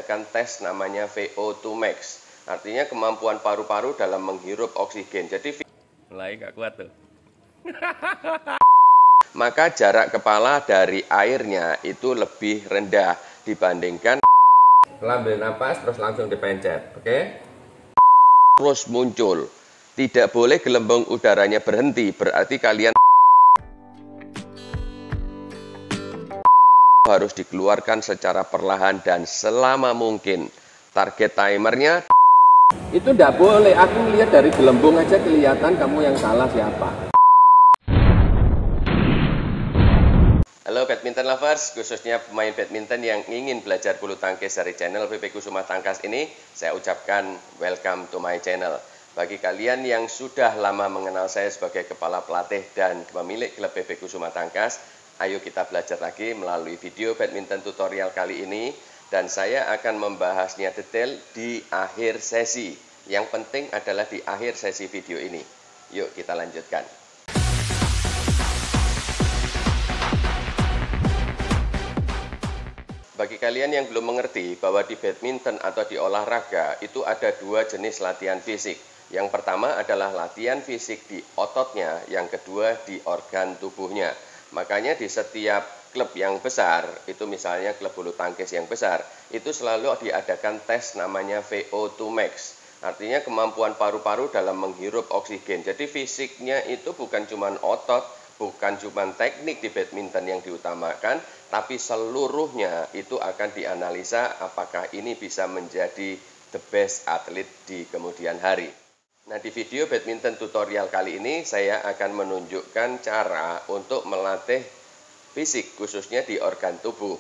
diadakan tes namanya VO2 max. Artinya kemampuan paru-paru dalam menghirup oksigen. Jadi mulai nggak kuat tuh. Maka jarak kepala dari airnya itu lebih rendah dibandingkan ambil napas terus langsung dipencet, oke? Terus muncul. Tidak boleh gelembung udaranya berhenti, berarti kalian harus dikeluarkan secara perlahan dan selama mungkin. Target timernya itu tidak boleh. Aku lihat dari gelembung aja kelihatan kamu yang salah siapa. Halo badminton lovers, khususnya pemain badminton yang ingin belajar bulu tangkis dari channel PP Kusuma Tangkas ini, saya ucapkan welcome to my channel. Bagi kalian yang sudah lama mengenal saya sebagai kepala pelatih dan pemilik klub PP Kusuma Tangkas, ayo kita belajar lagi melalui video badminton tutorial kali ini, dan saya akan membahasnya detail di akhir sesi. Yang penting adalah di akhir sesi video ini. Yuk kita lanjutkan. Bagi kalian yang belum mengerti bahwa di badminton atau di olahraga itu ada dua jenis latihan fisik. Yang pertama adalah latihan fisik di ototnya, yang kedua di organ tubuhnya. Makanya di setiap klub yang besar, itu misalnya klub bulu tangkis yang besar, itu selalu diadakan tes namanya VO2 max. Artinya kemampuan paru-paru dalam menghirup oksigen. Jadi fisiknya itu bukan cuma otot, bukan cuma teknik di badminton yang diutamakan, tapi seluruhnya itu akan dianalisa apakah ini bisa menjadi the best atlet di kemudian hari. Nah, di video badminton tutorial kali ini saya akan menunjukkan cara untuk melatih fisik khususnya di organ tubuh.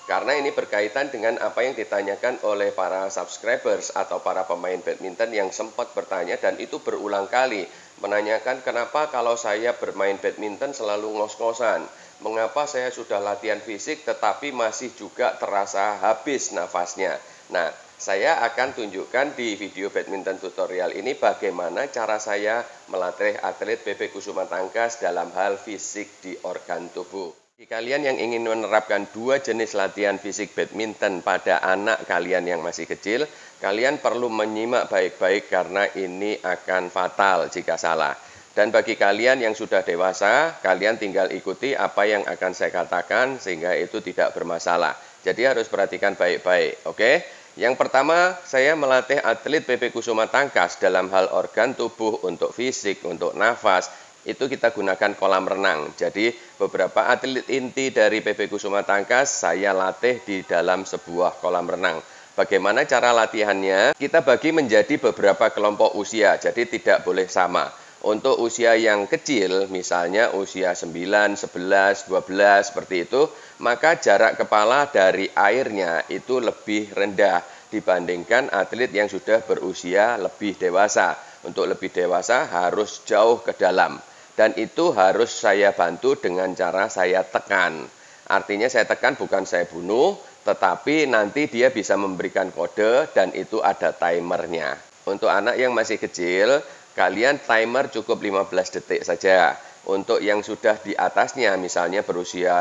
Karena ini berkaitan dengan apa yang ditanyakan oleh para subscribers atau para pemain badminton yang sempat bertanya, dan itu berulang kali menanyakan kenapa kalau saya bermain badminton selalu ngos-ngosan. Mengapa saya sudah latihan fisik tetapi masih juga terasa habis nafasnya. Nah, saya akan tunjukkan di video badminton tutorial ini bagaimana cara saya melatih atlet PP Kusuma Tangkas dalam hal fisik di organ tubuh. Bagi kalian yang ingin menerapkan dua jenis latihan fisik badminton pada anak kalian yang masih kecil, kalian perlu menyimak baik-baik karena ini akan fatal jika salah. Dan bagi kalian yang sudah dewasa, kalian tinggal ikuti apa yang akan saya katakan sehingga itu tidak bermasalah. Jadi harus perhatikan baik-baik, oke? Yang pertama, saya melatih atlet PP Kusuma Tangkas dalam hal organ tubuh untuk fisik, untuk nafas. Itu kita gunakan kolam renang. Jadi beberapa atlet inti dari PP Kusuma Tangkas saya latih di dalam sebuah kolam renang. Bagaimana cara latihannya? Kita bagi menjadi beberapa kelompok usia, jadi tidak boleh sama. Untuk usia yang kecil, misalnya usia 9, 11, 12 seperti itu, maka jarak kepala dari airnya itu lebih rendah dibandingkan atlet yang sudah berusia lebih dewasa. Untuk lebih dewasa harus jauh ke dalam. Dan itu harus saya bantu dengan cara saya tekan. Artinya saya tekan bukan saya bunuh, tetapi nanti dia bisa memberikan kode dan itu ada timernya. Untuk anak yang masih kecil, kalian timer cukup 15 detik saja. Untuk yang sudah di atasnya, misalnya berusia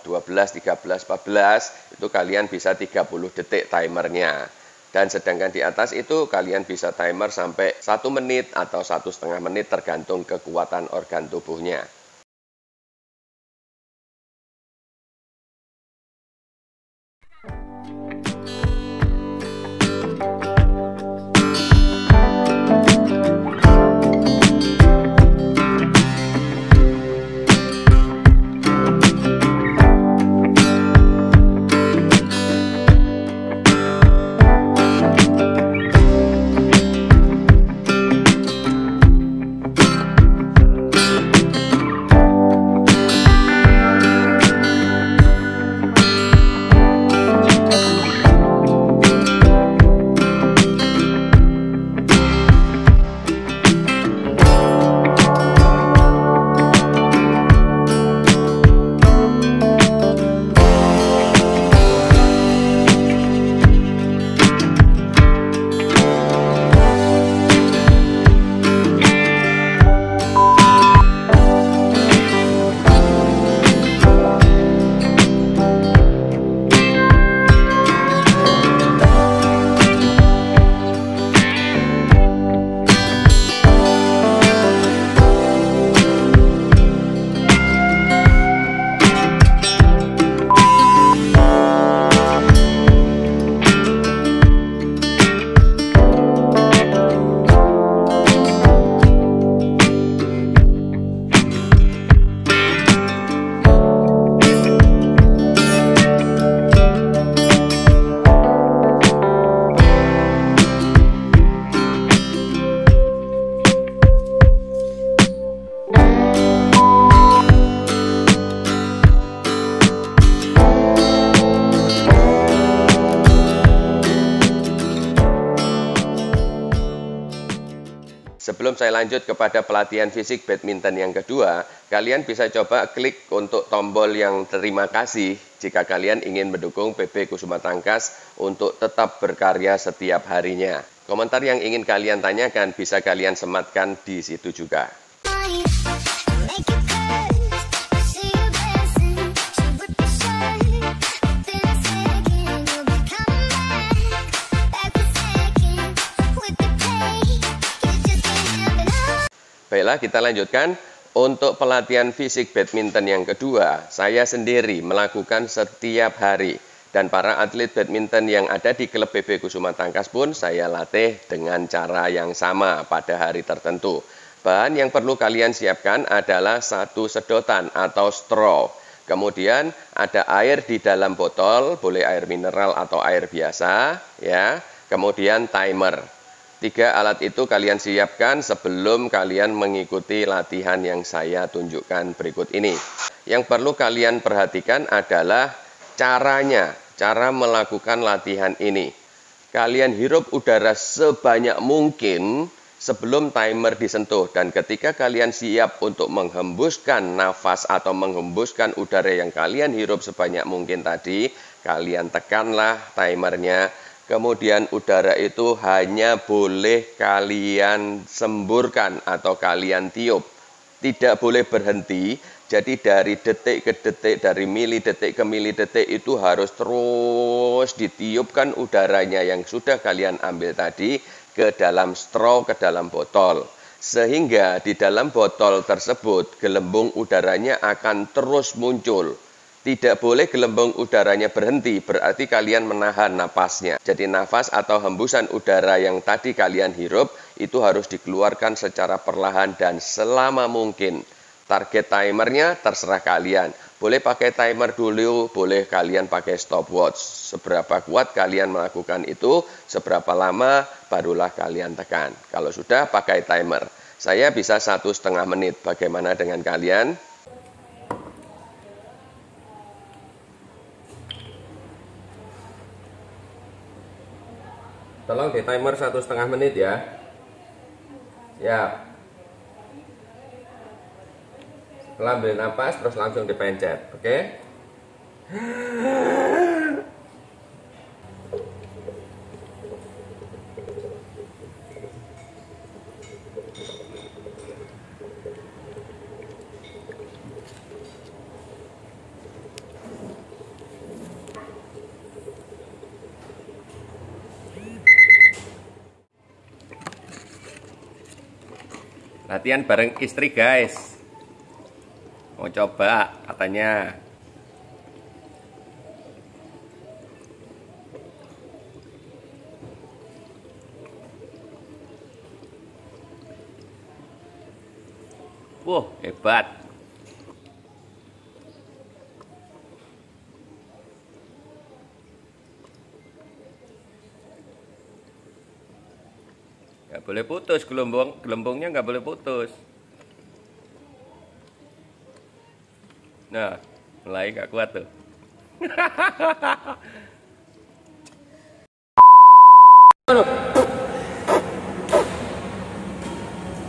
12, 13, 14, itu kalian bisa 30 detik timernya. Dan sedangkan di atas itu kalian bisa timer sampai 1 menit atau 1,5 menit tergantung kekuatan organ tubuhnya. sebelum saya lanjut kepada pelatihan fisik badminton yang kedua, kalian bisa coba klik untuk tombol yang terima kasih jika kalian ingin mendukung PB Kusuma Tangkas untuk tetap berkarya setiap harinya. Komentar yang ingin kalian tanyakan bisa kalian sematkan di situ juga. Baiklah, kita lanjutkan. Untuk pelatihan fisik badminton yang kedua, saya sendiri melakukan setiap hari. Dan para atlet badminton yang ada di klub PB Kusuma Tangkas pun saya latih dengan cara yang sama pada hari tertentu. Bahan yang perlu kalian siapkan adalah satu sedotan atau straw. Kemudian ada air di dalam botol, boleh air mineral atau air biasa, ya. Kemudian timer. 3 alat itu kalian siapkan sebelum kalian mengikuti latihan yang saya tunjukkan berikut ini. Yang perlu kalian perhatikan adalah cara melakukan latihan ini. Kalian hirup udara sebanyak mungkin sebelum timer disentuh. Dan ketika kalian siap untuk menghembuskan nafas atau menghembuskan udara yang kalian hirup sebanyak mungkin tadi, kalian tekanlah timernya. Kemudian udara itu hanya boleh kalian semburkan atau kalian tiup. Tidak boleh berhenti. Jadi dari detik ke detik, dari milidetik ke milidetik itu harus terus ditiupkan udaranya yang sudah kalian ambil tadi ke dalam straw, ke dalam botol. Sehingga di dalam botol tersebut gelembung udaranya akan terus muncul. Tidak boleh gelembung udaranya berhenti, berarti kalian menahan napasnya. Jadi nafas atau hembusan udara yang tadi kalian hirup, itu harus dikeluarkan secara perlahan dan selama mungkin. Target timernya terserah kalian. Boleh pakai timer dulu, boleh kalian pakai stopwatch. Seberapa kuat kalian melakukan itu, seberapa lama barulah kalian tekan. Kalau sudah pakai timer. Saya bisa 1,5 menit, bagaimana dengan kalian? Tolong di timer 1,5 menit ya. Siap. Setelah ambil napas terus langsung dipencet, oke? Latihan bareng istri guys. Mau coba katanya. Wah, hebat. Nggak boleh putus, gelembungnya nggak boleh putus. Nah, mulai nggak kuat tuh.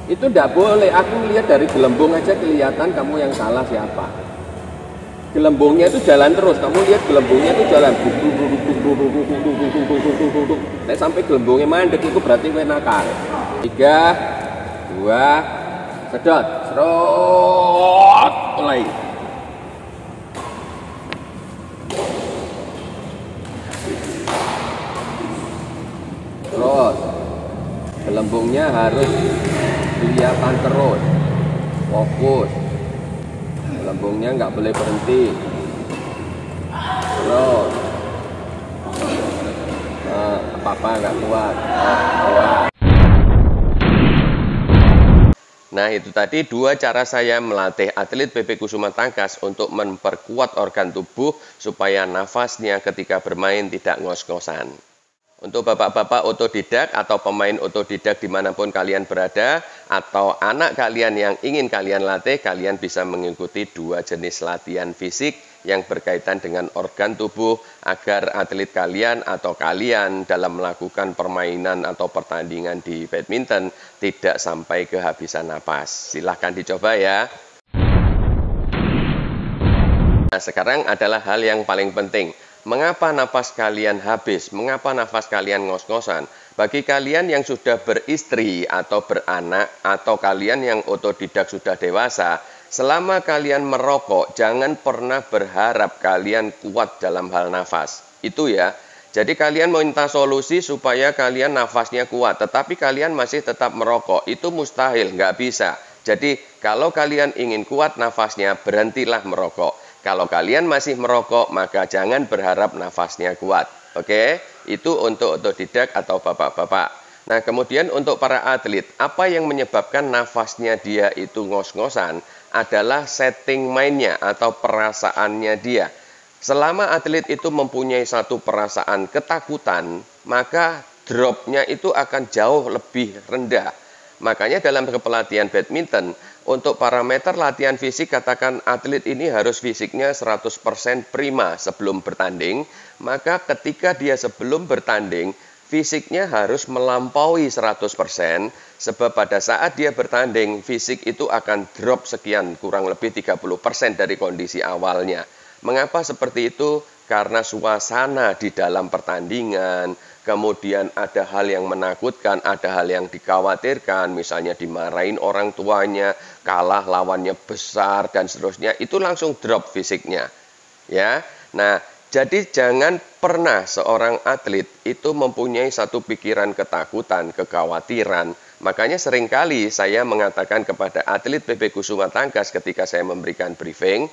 Itu nggak boleh, aku lihat dari gelembung aja kelihatan kamu yang salah siapa. Gelembungnya itu jalan terus, kamu lihat gelembungnya itu jalan. Nek sampai gelembungnya mandek itu berarti kowe nakal. 3, 2, sedot, serot, mulai. Terus, gelembungnya harus kelihatan terus, fokus. Gelembungnya nggak boleh berhenti. Terus, apa-apa nggak kuat. Kuat. Nah, itu tadi 2 cara saya melatih atlet PB Kusuma Tangkas untuk memperkuat organ tubuh supaya nafasnya ketika bermain tidak ngos-ngosan. Untuk bapak-bapak otodidak atau pemain otodidak dimanapun kalian berada, atau anak kalian yang ingin kalian latih, kalian bisa mengikuti 2 jenis latihan fisik yang berkaitan dengan organ tubuh agar atlet kalian atau kalian dalam melakukan permainan atau pertandingan di badminton tidak sampai kehabisan napas. Silahkan dicoba ya. Nah, sekarang adalah hal yang paling penting. Mengapa napas kalian habis? Mengapa nafas kalian ngos-ngosan? Bagi kalian yang sudah beristri atau beranak, atau kalian yang otodidak sudah dewasa, selama kalian merokok, jangan pernah berharap kalian kuat dalam hal nafas. Itu ya. Jadi kalian minta solusi supaya kalian nafasnya kuat, tetapi kalian masih tetap merokok. Itu mustahil, nggak bisa. Jadi kalau kalian ingin kuat nafasnya, berhentilah merokok. Kalau kalian masih merokok, maka jangan berharap nafasnya kuat. Oke, itu untuk otodidak atau bapak-bapak. Nah, kemudian untuk para atlet, apa yang menyebabkan nafasnya dia itu ngos-ngosan adalah setting mindnya atau perasaannya dia. Selama atlet itu mempunyai satu perasaan ketakutan, maka dropnya itu akan jauh lebih rendah. Makanya dalam kepelatihan badminton, untuk parameter latihan fisik katakan atlet ini harus fisiknya 100% prima sebelum bertanding, maka ketika dia sebelum bertanding, fisiknya harus melampaui 100%, sebab pada saat dia bertanding, fisik itu akan drop sekian, kurang lebih 30% dari kondisi awalnya. Mengapa seperti itu? Karena suasana di dalam pertandingan, kemudian ada hal yang menakutkan, ada hal yang dikhawatirkan, misalnya dimarahin orang tuanya, kalah lawannya besar, dan seterusnya, itu langsung drop fisiknya. Ya, nah, jadi jangan pernah seorang atlet itu mempunyai satu pikiran ketakutan, kekhawatiran. Makanya seringkali saya mengatakan kepada atlet PB Kusuma Tangkas ketika saya memberikan briefing,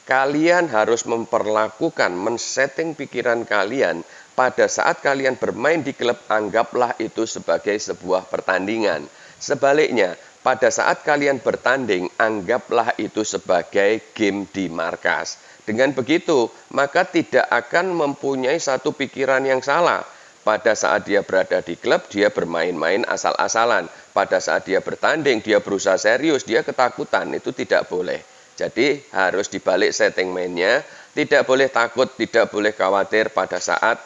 kalian harus memperlakukan, men-setting pikiran kalian pada saat kalian bermain di klub, anggaplah itu sebagai sebuah pertandingan. Sebaliknya, pada saat kalian bertanding, anggaplah itu sebagai game di markas. Dengan begitu, maka tidak akan mempunyai satu pikiran yang salah. Pada saat dia berada di klub, dia bermain-main asal-asalan. Pada saat dia bertanding, dia berusaha serius, dia ketakutan, itu tidak boleh. Jadi harus dibalik setting mainnya, tidak boleh takut, tidak boleh khawatir pada saat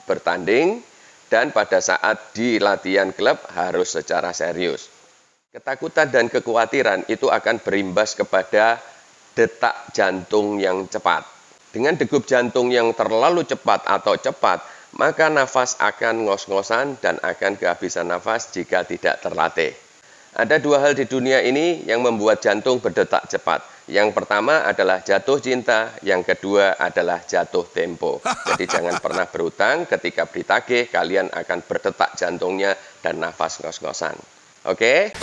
bertanding, dan pada saat di latihan klub harus secara serius. Ketakutan dan kekhawatiran itu akan berimbas kepada detak jantung yang cepat. Dengan degup jantung yang terlalu cepat atau cepat, maka nafas akan ngos-ngosan dan akan kehabisan nafas jika tidak terlatih. Ada dua hal di dunia ini yang membuat jantung berdetak cepat. Yang pertama adalah jatuh cinta, yang kedua adalah jatuh tempo. Jadi jangan pernah berutang, ketika ditagih kalian akan berdetak jantungnya dan nafas ngos-ngosan. Oke?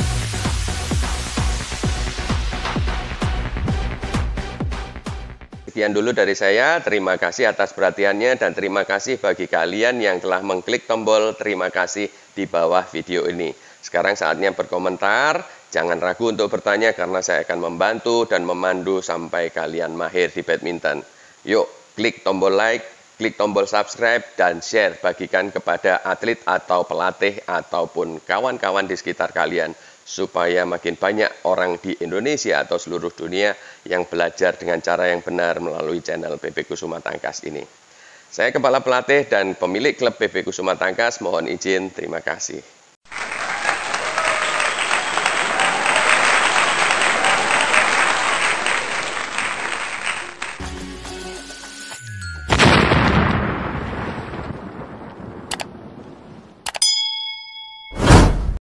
Sekian dulu dari saya, terima kasih atas perhatiannya dan terima kasih bagi kalian yang telah mengklik tombol terima kasih di bawah video ini. Sekarang saatnya berkomentar, jangan ragu untuk bertanya karena saya akan membantu dan memandu sampai kalian mahir di badminton. Yuk, klik tombol like, klik tombol subscribe, dan share, bagikan kepada atlet atau pelatih ataupun kawan-kawan di sekitar kalian, supaya makin banyak orang di Indonesia atau seluruh dunia yang belajar dengan cara yang benar melalui channel PB Kusuma Tangkas ini. Saya Kepala Pelatih dan pemilik klub PB Kusuma Tangkas, mohon izin, terima kasih.